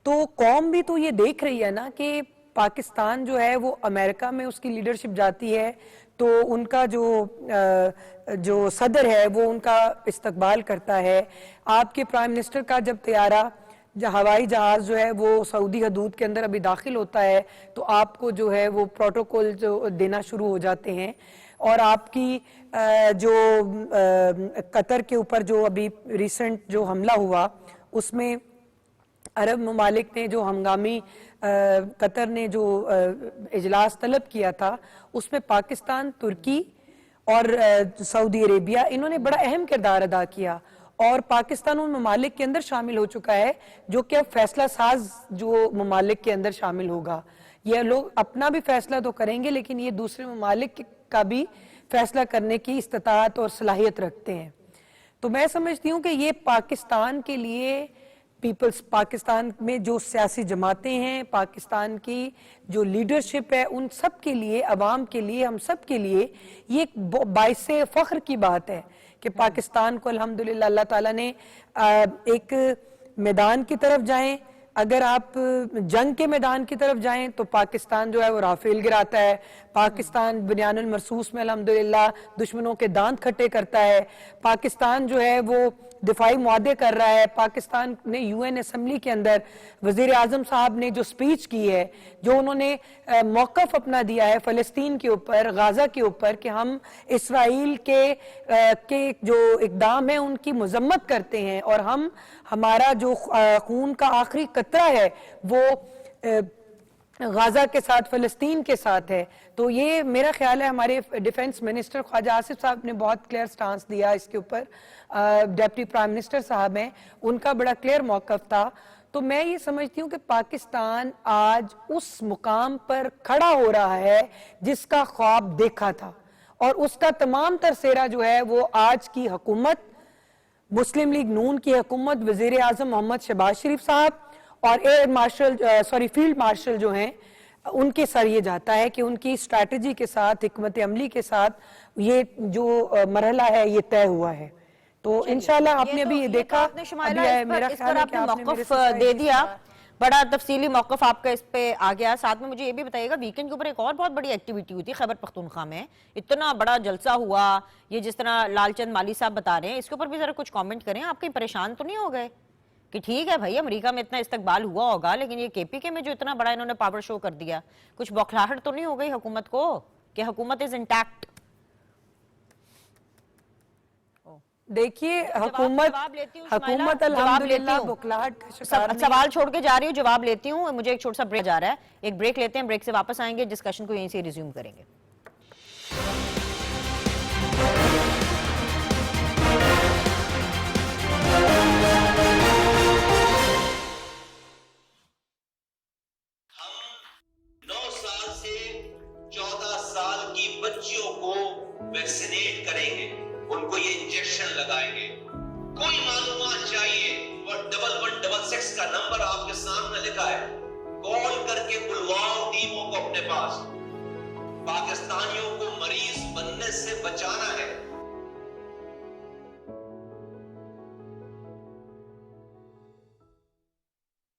तो कौम भी तो ये देख रही है ना कि पाकिस्तान जो है वो अमेरिका में उसकी लीडरशिप जाती है तो उनका जो सदर है वो उनका इस्तकबाल करता है। आपके प्राइम मिनिस्टर का जब तैयारा हवाई जहाज जो है वो सऊदी हदूद के अंदर अभी दाखिल होता है तो आपको जो है वो प्रोटोकॉल जो देना शुरू हो जाते हैं। और आपकी जो कतर के ऊपर जो अभी रिसेंट जो हमला हुआ उसमें अरब ममालिक ने जो हंगामी कतर ने जो इजलास तलब किया था उसमें पाकिस्तान, तुर्की और सऊदी अरेबिया इन्होंने बड़ा अहम किरदार अदा किया और पाकिस्तान उन ममालिक के अंदर शामिल हो चुका है जो कि अब फैसला साज जो ममालिक के अंदर शामिल होगा। ये लोग अपना भी फैसला तो करेंगे लेकिन ये दूसरे ममालिक का भी फैसला करने की इस्तात और सलाहियत रखते हैं। तो मैं समझती हूँ कि ये पाकिस्तान के लिए पीपल्स पाकिस्तान में जो सियासी जमातें हैं, पाकिस्तान की जो लीडरशिप है, उन सब के लिए, अवाम के लिए, हम सब के लिए ये एक बाइसे फख्र की बात है कि पाकिस्तान को अल्हम्दुलिल्लाह अल्लाह ताला ने एक मैदान की तरफ जाएं। अगर आप जंग के मैदान की तरफ जाएं तो पाकिस्तान जो है वो राफेल गिराता है, पाकिस्तान बुनियानुल मरसूस में अल्हम्दुलिल्लाह दुश्मनों के दांत खट्टे करता है, पाकिस्तान जो है वो दिफाई मुआहदे कर रहा है। पाकिस्तान ने यूएन असेंबली के अंदर वजीर आजम साहब ने जो स्पीच की है, जो उन्होंने मौक़िफ़ अपना दिया है फ़लस्तीन के ऊपर, गाज़ा के ऊपर कि हम इसराइल के जो इक़दाम है उनकी मज़म्मत करते हैं और हम हमारा जो खून का आखिरी कतरा है वो गाज़ा के साथ, फ़लस्तीन के साथ है। तो ये मेरा ख्याल है हमारे डिफेंस मिनिस्टर ख्वाजा आसिफ साहब ने बहुत क्लियर स्टांस दिया इसके ऊपर। डिप्टी प्राइम मिनिस्टर साहब हैं, उनका बड़ा क्लियर मौक़िफ़ था। तो मैं ये समझती हूँ कि पाकिस्तान आज उस मुकाम पर खड़ा हो रहा है जिसका ख्वाब देखा था और उसका तमाम तर सेहरा जो है वो आज की हुकूमत, मुस्लिम लीग नून की हुकूमत, वज़ीर आज़म मोहम्मद शहबाज शरीफ साहब और एयर मार्शल फील्ड मार्शल जो हैं उनके सर ये जाता है कि उनकी स्ट्रैटेजी के साथ, हिकमत अमली के साथ ये जो मरहला है ये तय हुआ है। तो इंशाल्लाह आपने अभी ये देखा, मेरा ख्याल है कि आपने मौक़िफ़ दे दिया, बड़ा तफसीली मौक़िफ़ आपका इस पे आ गया। साथ में मुझे ये भी बताइएगा, वीकेंड के ऊपर एक और बहुत बड़ी एक्टिविटी हुई थी खैबर पख्तूनख्वा में, इतना बड़ा जलसा हुआ, ये जिस तरह लालचंद माली साहब बता रहे हैं, इसके ऊपर भी जरा कुछ कमेंट करें। आप कहीं परेशान तो नहीं हो गए कि ठीक है भाई अमेरिका में इतना इस्तकबाल हुआ होगा लेकिन ये केपीके में जो इतना बड़ा इन्होंने पावर शो कर दिया, कुछ बौखलाहट तो नहीं हो गई हुकूमत को कि हुकूमत इज इंटैक्ट? देखिए हुकूमत अल्हम्दुलिल्लाह बौखलाहट का शिकार नहीं। सवाल छोड़ के जा रही हूँ, जवाब लेती हूँ, मुझे एक छोटा सा ब्रेक जा रहा है, एक ब्रेक लेते हैं, ब्रेक से वापस आएंगे, डिस्कशन को यहीं से रिज्यूम करेंगे। बच्चियों को वैक्सीनेट करेंगे, उनको ये इंजेक्शन लगाएंगे। कोई मालूमात चाहिए और 1166 का नंबर आपके सामने लिखा है, कॉल करके बुलवाओ टीमों को अपने पास। पाकिस्तानियों को मरीज बनने से बचाना है।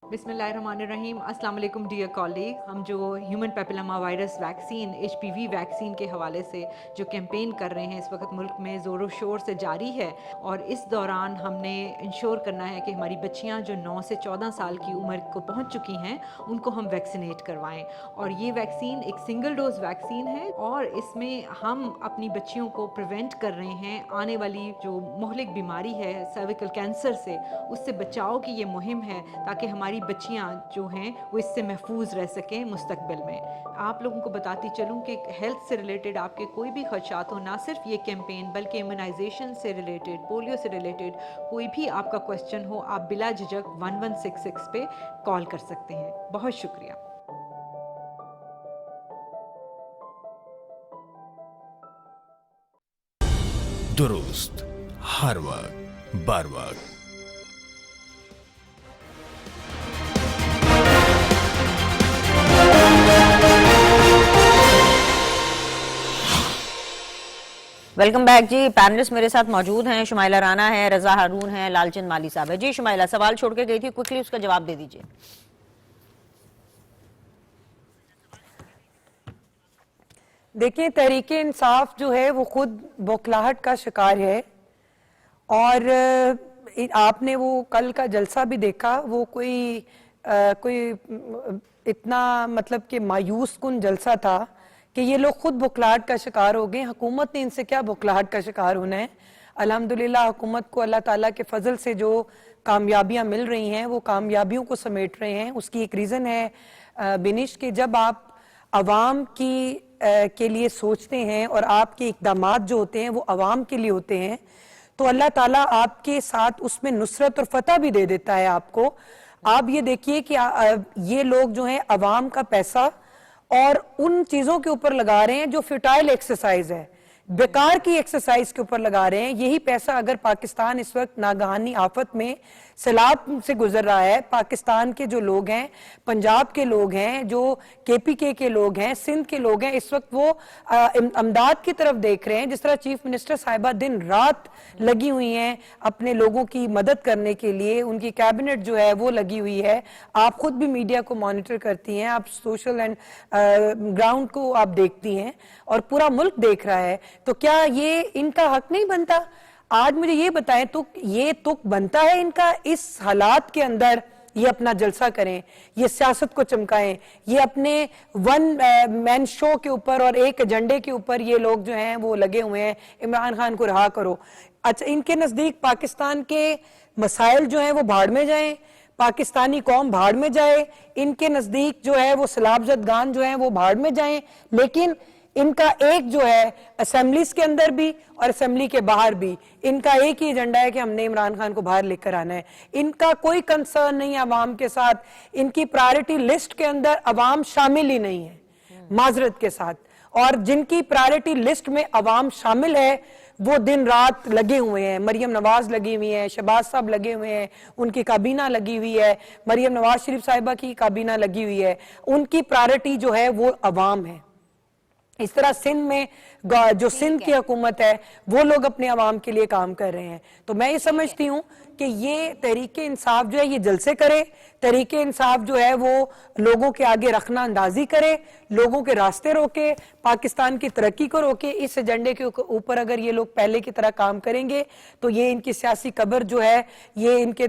बिस्मिल्लाहिर्रहमानिर्रहीम, अस्सलाम वालेकुम डियर कॉलीग। हम जो human papilloma virus vaccine HPV vaccine के हवाले से जो कैंपेन कर रहे हैं इस वक्त मुल्क में ज़ोरों शोर से जारी है और इस दौरान हमने इंश्योर करना है कि हमारी बच्चियां जो 9 से 14 साल की उम्र को पहुंच चुकी हैं उनको हम वैक्सीनेट करवाएं। और ये वैक्सीन एक सिंगल डोज वैक्सीन है और इसमें हम अपनी बच्चियों को प्रिवेंट कर रहे हैं आने वाली जो मुहलिक बीमारी है सर्विकल कैंसर से, उससे बचाव की ये मुहिम है ताकि हमारी बच्चियां जो हैं वो इससे महफूज रह सकें मुस्तकबिल में। आप लोगों को बताती चलूं कि हेल्थ से रिलेटेड आपके कोई भी खदशात हो, ना सिर्फ ये कैंपेन बल्कि इम्यूनाइजेशन से रिलेटेड, पोलियो से रिलेटेड कोई भी आपका क्वेश्चन हो, आप बिला झिझक 1166 पे कॉल कर सकते हैं। बहुत शुक्रिया। दुरुस्त हर वक्त बार वक्त। वेलकम बैक जी। पैनलिस्ट मेरे साथ मौजूद हैं, शुमाइला राना है, रजा हारून है, लालचंद माली साहब है। जी शुमाइला, सवाल छोड़ के गई थी, क्विकली उसका जवाब दे दीजिए। देखिए तहरीक इंसाफ जो है वो खुद बौखलाहट का शिकार है और आपने वो कल का जलसा भी देखा, वो कोई इतना मतलब कि मायूस कुन जलसा था कि ये लोग खुद बौखलाहट का शिकार हो गए। हुकूमत ने इनसे क्या बौखलाहट का शिकार होना है। अल्हम्दुलिल्लाह हुकूमत को अल्लाह ताला के फजल से जो कामयाबियां मिल रही हैं वो कामयाबियों को समेट रहे हैं। उसकी एक रीज़न है बिनिश कि जब आप अवाम के लिए सोचते हैं और आपके इक़दामात जो होते हैं वो अवाम के लिए होते हैं तो अल्लाह ताला आपके साथ उसमें नुसरत और फतह भी दे देता है आपको। आप ये देखिए कि ये लोग जो हैं अवाम का पैसा और उन चीज़ों के ऊपर लगा रहे हैं जो फ्यूटाइल एक्सरसाइज है, बेकार की एक्सरसाइज के ऊपर लगा रहे हैं। यही पैसा अगर पाकिस्तान इस वक्त नागहानी आफत में सैलाब से गुजर रहा है, पाकिस्तान के जो लोग हैं, पंजाब के लोग हैं, जो केपीके के लोग हैं, सिंध के लोग हैं, इस वक्त वो अमदाद की तरफ देख रहे हैं। जिस तरह चीफ मिनिस्टर साहिबा दिन रात लगी हुई हैं अपने लोगों की मदद करने के लिए, उनकी कैबिनेट जो है वो लगी हुई है। आप खुद भी मीडिया को मॉनिटर करती हैं, आप सोशल एंड ग्राउंड को आप देखती हैं और पूरा मुल्क देख रहा है। तो क्या ये इनका हक नहीं बनता? आज मुझे ये बताएं तो ये तुक बनता है इनका इस हालात के अंदर ये अपना जलसा करें, ये सियासत को चमकाएं, ये अपने वन मैन शो के ऊपर और एक एजेंडे के ऊपर ये लोग जो हैं वो लगे हुए हैं, इमरान खान को रहा करो। अच्छा, इनके नजदीक पाकिस्तान के मसाइल जो हैं वो भाड़ में जाएं, पाकिस्तानी कौम भाड़ में जाए, इनके नजदीक जो है वो सलाबजदगान जो है वो भाड़ में जाएं, लेकिन इनका एक जो है असेंबलीज के अंदर भी और असेंबली के बाहर भी इनका एक ही एजेंडा है कि हमने इमरान खान को बाहर लेकर आना है। इनका कोई कंसर्न नहीं है अवाम के साथ, इनकी प्रायोरिटी लिस्ट के अंदर अवाम शामिल ही नहीं है माजरत के साथ। और जिनकी प्रायोरिटी लिस्ट में अवाम शामिल है वो दिन रात लगे हुए हैं। मरियम नवाज लगी हुई है, शहबाज साहब लगे हुए हैं, उनकी काबीना लगी हुई है, मरियम नवाज शरीफ साहिबा की काबीना लगी हुई है। उनकी प्रायोरिटी जो है वो अवाम है। इस तरह सिंध में जो सिंध की हुकूमत है वो लोग अपने अवाम के लिए काम कर रहे हैं। तो मैं ये समझती हूँ कि ये तहरीक इंसाफ जो है ये जलसे करे, तहरीक इंसाफ जो है वो लोगों के आगे रखना अंदाजी करे, लोगों के रास्ते रोके, पाकिस्तान की तरक्की को रोके। इस एजेंडे के ऊपर अगर ये लोग पहले की तरह काम करेंगे तो ये इनकी सियासी कब्र जो है, ये इनके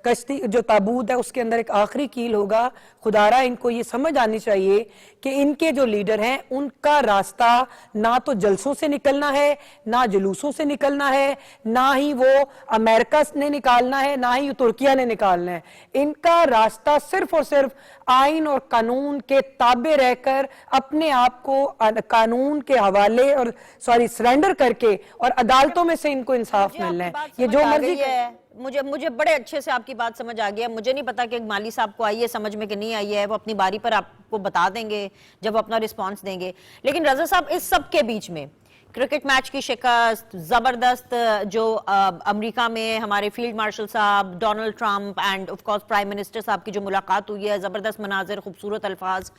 कश्ती जो ताबूत है उसके अंदर एक आखिरी कील होगा। खुदारा इनको ये समझ आनी चाहिए कि इनके जो लीडर हैं उनका रास्ता ना तो जलसों से निकलना है, ना जुलूसों से निकलना है, ना ही वो अमेरिका ने निकालना है, ना ही तुर्किया ने निकालना है। इनका रास्ता सिर्फ और सिर्फ आइन और कानून के ताबे रहकर अपने आप को कानून के हवाले और सरेंडर करके और अदालतों में से इनको इंसाफ मिलना है। ये जो मर्जी है, मुझे बड़े अच्छे से आपकी बात समझ आ गया। मुझे नहीं पता कि माली साहब को आई है समझ में कि नहीं आई है, वो अपनी बारी पर आपको बता देंगे जब वो अपना रिस्पांस देंगे। लेकिन रजा साहब, इस सब के बीच में क्रिकेट मैच की शिकस्त, जबरदस्त जो अमेरिका में हमारे फील्ड मार्शल साहब, Donald Trump end of course prime minister साहब की जो मुलाकात हुई है, जबरदस्त मनाजिर, खूबसूरत अल्फाज,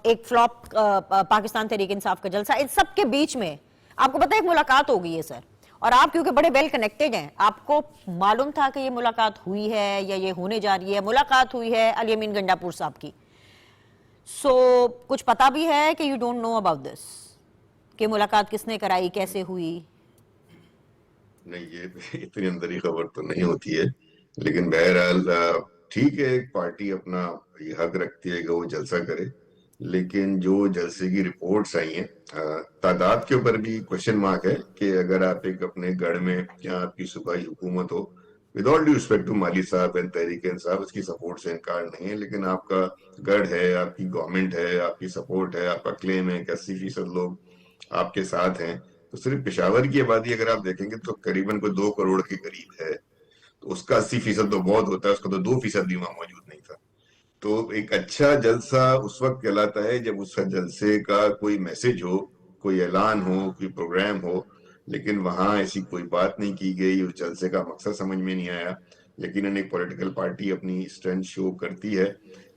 एक फ्लॉप पाकिस्तान तहरीक इंसाफ का जलसा, इन सब के बीच में आपको पता है एक मुलाकात हो गई है सर, और आप क्योंकि बड़े वेल कनेक्टेड हैं, आपको मालूम था कि ये मुलाकात हुई है या ये होने जा रही है। मुलाकात हुई है अली अमीन गंडापुर साहब की। कुछ पता भी है कि you don't know about this, कि मुलाकात किसने कराई, कैसे हुई? नहीं, ये इतनी अंदरी खबर तो नहीं होती है, लेकिन बहरहाल ठीक है, एक पार्टी अपना ये हक रखती है कि वो जलसा करे, लेकिन जो जलसे की रिपोर्ट्स आई हैं तादाद के ऊपर भी क्वेश्चन मार्क है कि अगर आप एक अपने गढ़ में या आपकी सूबाई हुकूमत हो, with all due respect to Mali साहब एंड तहरीक इंसाफ, इसकी सपोर्ट से इनकार नहीं है, लेकिन आपका गढ़ है, आपकी गवर्नमेंट है, आपकी सपोर्ट है, आपका क्लेम है कि 80% लोग आपके साथ हैं, तो सिर्फ पेशावर की आबादी अगर आप देखेंगे तो करीबन कोई 2 करोड़ के करीब है, तो उसका 80% तो बहुत होता है, उसका तो 2% भी वहां मौजूद नहीं था। तो एक अच्छा जलसा उस वक्त कहलाता है जब उस जलसे का कोई मैसेज हो, कोई ऐलान हो, कोई प्रोग्राम हो, लेकिन वहां ऐसी कोई बात नहीं की गई। उस जलसे का मकसद समझ में नहीं आया। यकीनन एक पॉलिटिकल पार्टी अपनी स्ट्रेंथ शो करती है,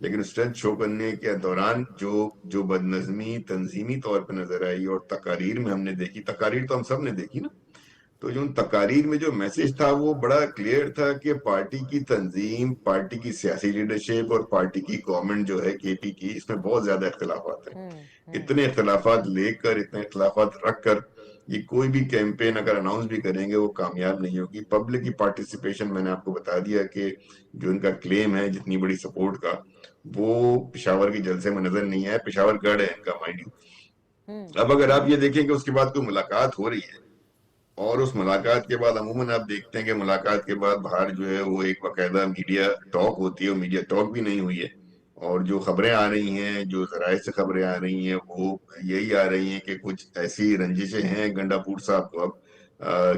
लेकिन स्ट्रेंथ शो करने के दौरान जो बदनज़मी तंजीमी तौर पर नजर आई और तकारीर में हमने देखी, तकारीर तो हम सब ने देखी ना, تو جو ان تقاریر میں جو میسج تھا وہ بڑا کلیئر تھا کہ پارٹی کی تنظیم، پارٹی کی سیاسی لیڈرشپ اور پارٹی کی گورنمنٹ جو ہے کے پی کی، اس میں بہت زیادہ اختلافات ہیں. اتنے اختلافات لے کر، اتنے اختلافات رکھ کر یہ کوئی بھی کیمپین اگر اناؤنس بھی کریں گے وہ کامیاب نہیں ہوگی. پبلک کی پارٹیسپیشن میں نے آپ کو بتا دیا کہ جو ان کا کلیم ہے جتنی بڑی سپورٹ کا، وہ پشاور کے جلسے میں نظر نہیں آیا. پشاور گڑھ ہے ان کا مائنڈ یو. اب اگر آپ یہ دیکھیں کہ اس کے بعد کوئی ملاقات ہو رہی ہے اور اس ملاقات کے بعد عموماً آپ دیکھتے ہیں کہ ملاقات کے بعد باہر جو ہے وہ ایک باقاعدہ میڈیا ٹاک ہوتی ہے، وہ میڈیا ٹاک بھی نہیں ہوئی ہے. اور جو خبریں آ رہی ہیں، جو ذرائع سے خبریں آ رہی ہیں، وہ یہی آ رہی ہیں کہ کچھ ایسی رنجشیں ہیں گنڈا پور صاحب کو اب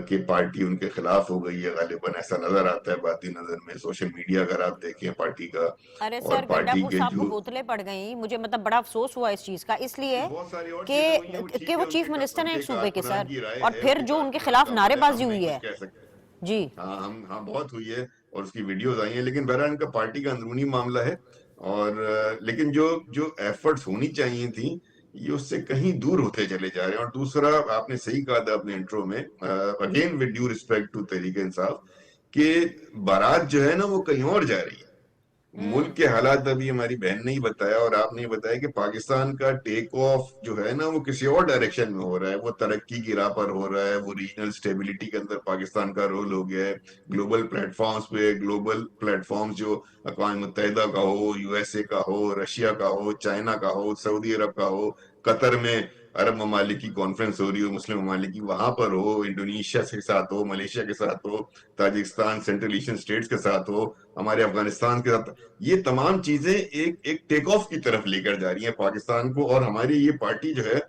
کہ پارٹی ان کے خلاف ہو گئی ہے. غالباً ایسا نظر آتا ہے باطنی نظر میں. سوشل میڈیا اگر آپ دیکھیں پارٹی کا ارے اور سر، گنڈا پارٹی پور کے صاحب کو جو بوتلیں پڑ گئیں. مجھے مطلب بڑا افسوس ہوا اس چیز کا، اس لیے بہت ساری اور کہ چیزیں ہوئی ہیں، وہ ٹھیک ہے، وہ ان چیف کے منسٹر ہیں ایک صوبے کے کارکنان سر، کی رائے اور ہے، پھر ان کے جو ان کے کارکنان خلاف کا نعرے عمل ہے، بازی ہم ہوئی نہیں ہے. کچھ کہہ سکتے. جی ہاں بہت ہوئی ہے اور اس کی ویڈیوز آئی ہیں، لیکن بہرحال ان کا پارٹی کا اندرونی معاملہ ہے. اور لیکن جو ایفرٹس ہونی چاہیے تھیں یہ اس سے کہیں دور ہوتے چلے جا رہے ہیں. اور دوسرا، آپ نے صحیح کہا تھا اپنے انٹرو میں، again with due respect to Tehreek Insaf, کہ بارات جو ہے نا وہ کہیں اور جا رہی ہے. ملک کے حالات ابھی ہماری بہن نے ہی بتایا اور آپ نے بتایا کہ پاکستان کا ٹیک آف جو ہے نا وہ کسی اور ڈائریکشن میں ہو رہا ہے. وہ ترقی کی راہ پر ہو رہا ہے، وہ ریجنل سٹیبلٹی کے اندر پاکستان کا رول ہو گیا ہے. گلوبل پلیٹ فارمز پہ، گلوبل پلیٹ فارمز جو اقوام متحدہ کا ہو، یو ایس اے کا ہو، رشیا کا ہو، چائنا کا ہو، سعودی عرب کا ہو، قطر میں عرب ممالک کی کانفرنس ہو رہی ہو، مسلم ممالک کی، وہاں پر ہو، انڈونیشیا کے ساتھ ہو، ملیشیا کے ساتھ ہو، تاجکستان، سینٹرل ایشین اسٹیٹس کے ساتھ ہو، ہمارے افغانستان کے ساتھ، یہ تمام چیزیں ایک ٹیک آف کی طرف لے کر جا رہی ہیں پاکستان کو. اور ہماری یہ پارٹی جو ہے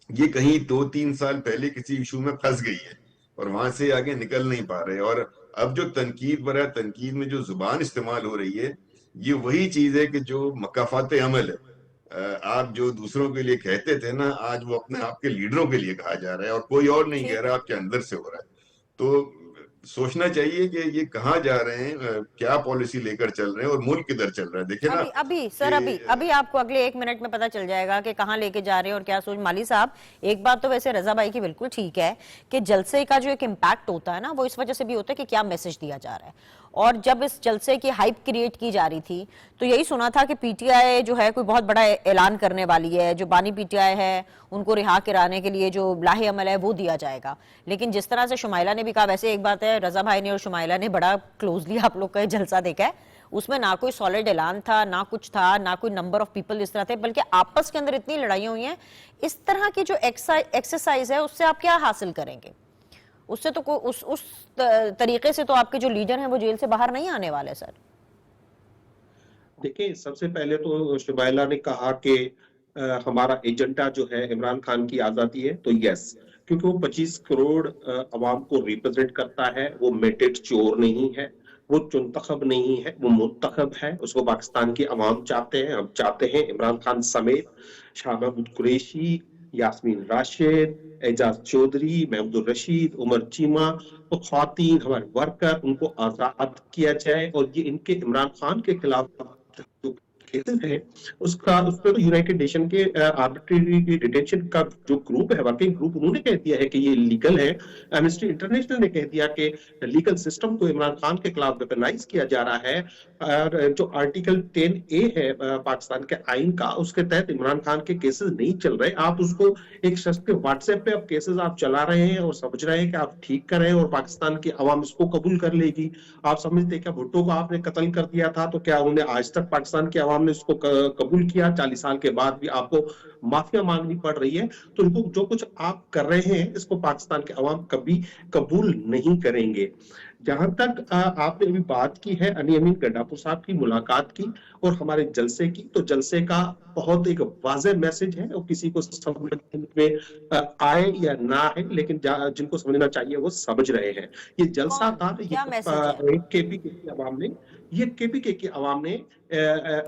یہ کہیں 2-3 سال پہلے کسی ایشو میں پھنس گئی ہے اور وہاں سے آگے نکل نہیں پا رہے. اور اب جو تنقید برائے تنقید میں جو زبان استعمال ہو رہی ہے، یہ وہی چیز ہے کہ جو مکافات عمل ہے. آپ جو دوسروں کے لیے کہتے تھے نا، آج وہ اپنے آپ کے لیڈروں کے لیے کہا جا رہا ہے اور کوئی اور نہیں کہہ رہا، آپ کے اندر سے ہو رہا ہے. تو سوچنا چاہیے کہ یہ کہاں جا رہے ہیں، کیا پالیسی لے کر چل رہے ہیں اور ملک کدھر چل رہا ہے. دیکھیں نا ابھی سر، ابھی آپ کو اگلے 1 منٹ میں پتا چل جائے گا کہ کہاں لے کے جا رہے ہیں اور کیا سوچ. مالی صاحب، ایک بات تو ویسے رضا بھائی کی بالکل ٹھیک ہے کہ جلسے کا جو ایک امپیکٹ ہوتا ہے نا، وہ اس وجہ سے بھی ہوتا ہے کہ کیا میسج دیا جا رہا ہے. اور جب اس جلسے کی ہائپ کریٹ کی جا رہی تھی تو یہی سنا تھا کہ پی ٹی آئی جو ہے کوئی بہت بڑا اعلان کرنے والی ہے، جو بانی پی ٹی آئی ہے ان کو رہا کرانے کے لیے جو لاہ عمل ہے وہ دیا جائے گا. لیکن جس طرح سے شمائلہ نے بھی کہا، ویسے ایک بات ہے، رضا بھائی نے اور شمائلہ نے بڑا کلوزلی آپ لوگ کا جلسہ دیکھا ہے، اس میں نہ کوئی سالڈ اعلان تھا، نہ کچھ تھا، نہ کوئی نمبر آف پیپل اس طرح تھے، بلکہ آپس کے اندر اتنی لڑائیاں ہوئی ہیں. اس طرح کی جو ایکسرسائز ہے اس سے آپ کیا حاصل کریں گے؟ اس سے تو اس طریقے سے تو آپ کے جو لیڈر ہیں وہ جیل سے باہر نہیں آنے والے. سر دیکھیں، سب سے پہلے تو شمائلہ نے کہا کہ ہمارا ایجنڈا جو ہے عمران خان کی آزادی ہے، تو یس، کیونکہ وہ 25 کروڑ عوام کو ریپرزینٹ کرتا ہے. وہ میٹڈ چور نہیں ہے، وہ منتخب نہیں ہے، وہ منتخب ہے. اس کو پاکستان کی عوام چاہتے ہیں. ہم چاہتے ہیں عمران خان سمیت شاہ محمود قریشی، یاسمین راشد، اعجاز چودھری، محمود الرشید، عمر چیمہ، تو خواتین ہمارے ورکر، ان کو آزاد کیا جائے. اور یہ ان کے عمران خان کے خلاف جو کیسز ہے اس پہ تو یونائٹڈ نیشن کے آربیٹری ڈیٹینشن کا جو گروپ ہے، ورکنگ گروپ، انہوں نے کہہ دیا ہے کہ یہ لیگل ہے. ایمنسٹی انٹرنیشنل نے کہہ دیا کہ لیگل سسٹم کو عمران خان کے خلاف ویپنائز کیا جا رہا ہے. اور جو آرٹیکل 10A ہے پاکستان کے آئین کا، اس کے تحت عمران خان کے کیسز نہیں چل رہے. آپ اس کو ایک شخص کے واٹس ایپ پہ آپ کیسز آپ چلا رہے ہیں اور سمجھ رہے ہیں کہ آپ ٹھیک کر رہے ہیں اور پاکستان کی عوام اس کو قبول کر لے گی. آپ سمجھتے کیا بھٹو کو آپ نے قتل کر دیا تھا تو کیا انہوں نے آج تک پاکستان کی عوام نے اس کو قبول کیا؟ 40 سال کے بعد بھی آپ کو معافیا مانگنی پڑ رہی ہے. تو ان کو جو کچھ آپ کر رہے ہیں اس کو پاکستان کے عوام کبھی قبول نہیں کریں گے. جہاں تک آپ نے ابھی بات کی ہے انی امین گنڈاپور صاحب کی ملاقات کی اور ہمارے جلسے کی، تو جلسے کا بہت ایک واضح میسج ہے اور کسی کو سمجھ میں آئے یا نہ آئے، لیکن جن کو سمجھنا چاہیے وہ سمجھ رہے ہیں. یہ جلسہ تھا، کیا میسج ہے؟ کے پی کے کی عوام نے کے پی کے کی عوام نے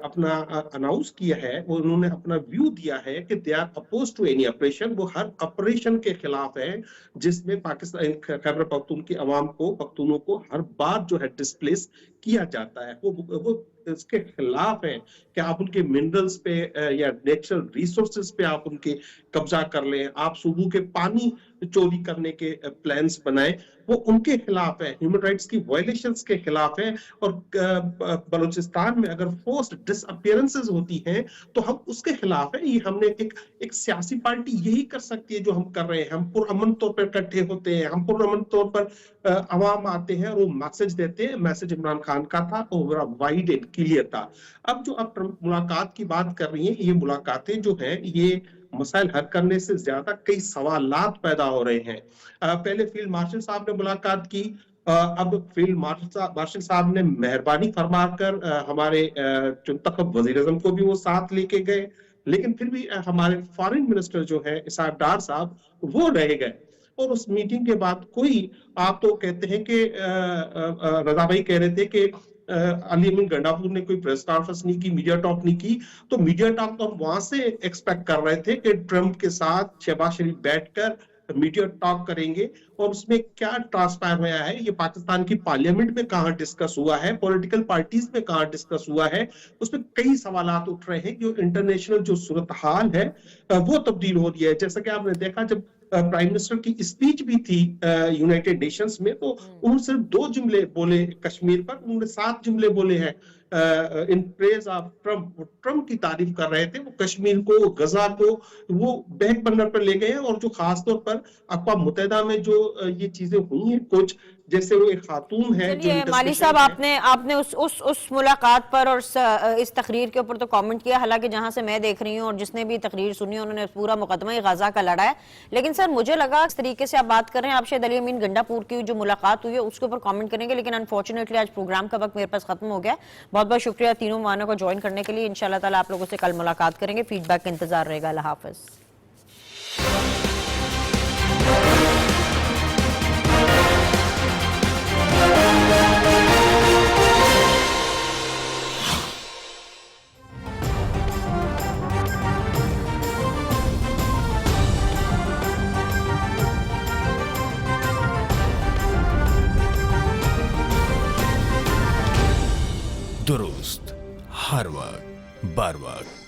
اپنا اناؤنس کیا ہے، وہ انہوں نے اپنا ویو دیا ہے کہ they are oppose to any operation. وہ ہر آپریشن کے خلاف ہے جس میں پاکستان خیبر پختون کی عوام کو، پختونوں کو ہر بار جو ہے ڈسپلیس کیا جاتا ہے. وہ इसके खिलाफ हैं कि आप उनके मिनरल्स पे या नेचुरल रिसोर्सेज पे आप उनके कब्जा कर लें, आप सूबों के पानी चोरी करने के प्लान्स बनाएं, वो उनके खिलाफ है, ह्यूमन राइट्स की वायलेशंस के खिलाफ है। और बलूचिस्तान में अगर फोर्स्ड डिसअपियरेंसेस होती हैं तो हम उसके खिलाफ है। ये हमने एक सियासी पार्टी यही कर सकती है जो हम कर रहे हैं। हम पुरअमन तौर पर इकट्ठे होते हैं, हम पुरअमन तौर पर अवाम आते हैं और वो मैसेज देते हैं। मैसेज इमरान खान का था और बड़ा वाइड एंड क्लियर था। अब जो आप मुलाकात की बात कर रही हैं, ये मुलाकातें जो हैं ये मसाइल हल करने से ज्यादा कई सवालात पैदा हो रहे हैं। पहले फील्ड मार्शल साहब ने मुलाकात की, अब फील्ड मार्शल साहब ने मेहरबानी फरमाकर हमारे चुनतखब वजीर-ए-आज़म को भी वो साथ लेके गए, लेकिन फिर भी हमारे फॉरेन मिनिस्टर जो है इसहाक डार साहब वो रह गए। और उस मीटिंग के बाद कोई, आप तो कहते हैं कि रजा भाई कह रहे थे कि अली अमीन गंडापुर ने कोई प्रेस कॉन्फ्रेंस नहीं की, मीडिया टॉक नहीं की, तो मीडिया टॉक तो हम वहां से एक्सपेक्ट कर रहे थे कि ट्रंप के साथ शहबाज शरीफ बैठकर मीडिया टॉक करेंगे। और उसमें क्या ट्रांसपायर हुआ है, ये पाकिस्तान की पार्लियामेंट में कहाँ डिस्कस हुआ है, पॉलिटिकल पार्टीज में कहाँ डिस्कस हुआ है, उसमें कई सवालात उठ रहे हैं। जो इंटरनेशनल जो सूरत हाल है वो तब्दील हो रही है। जैसा कि आपने देखा जब प्राइम मिनिस्टर की स्पीच भी थी यूनाइटेड नेशंस में, तो उन्होंने सिर्फ 2 जुमले बोले कश्मीर पर, उन्होंने 7 जुमले बोले हैं in praise of Trump. Trump की तारीफ कर रहे थे, वो कश्मीर को, गजा को वो बैक बर्नर पर ले गए हैं। और जो खास तौर पर अक़वाम मुत्तहिदा में जो ये चीजें हुई हैं, कुछ जैसे वो एक खातून है जो माली साहब, आपने उस मुलाकात पर और इस तकरीर के ऊपर तो कमेंट किया, हालांकि जहां से मैं देख रही हूं और जिसने भी तकरीर सुनी उन्होंने पूरा मुकदमा ही गाजा का लड़ा है। लेकिन सर मुझे लगा इस तरीके से आप बात कर रहे हैं, आप शायद अली अमीन गंडापुर की जो मुलाकात हुई है उसके ऊपर कमेंट करेंगे, लेकिन अनफॉर्चुनेटली आज प्रोग्राम का वक्त मेरे पास खत्म हो गया। बहुत बहुत शुक्रिया तीनों मेहमानों को ज्वाइन करने के लिए। इंशाल्लाह ताला आप लोगों से कल मुलाकात करेंगे, फीडबैक का इंतजार रहेगा। अल्लाह हाफिज। दुरुस्त हर वक्त बार वक्त।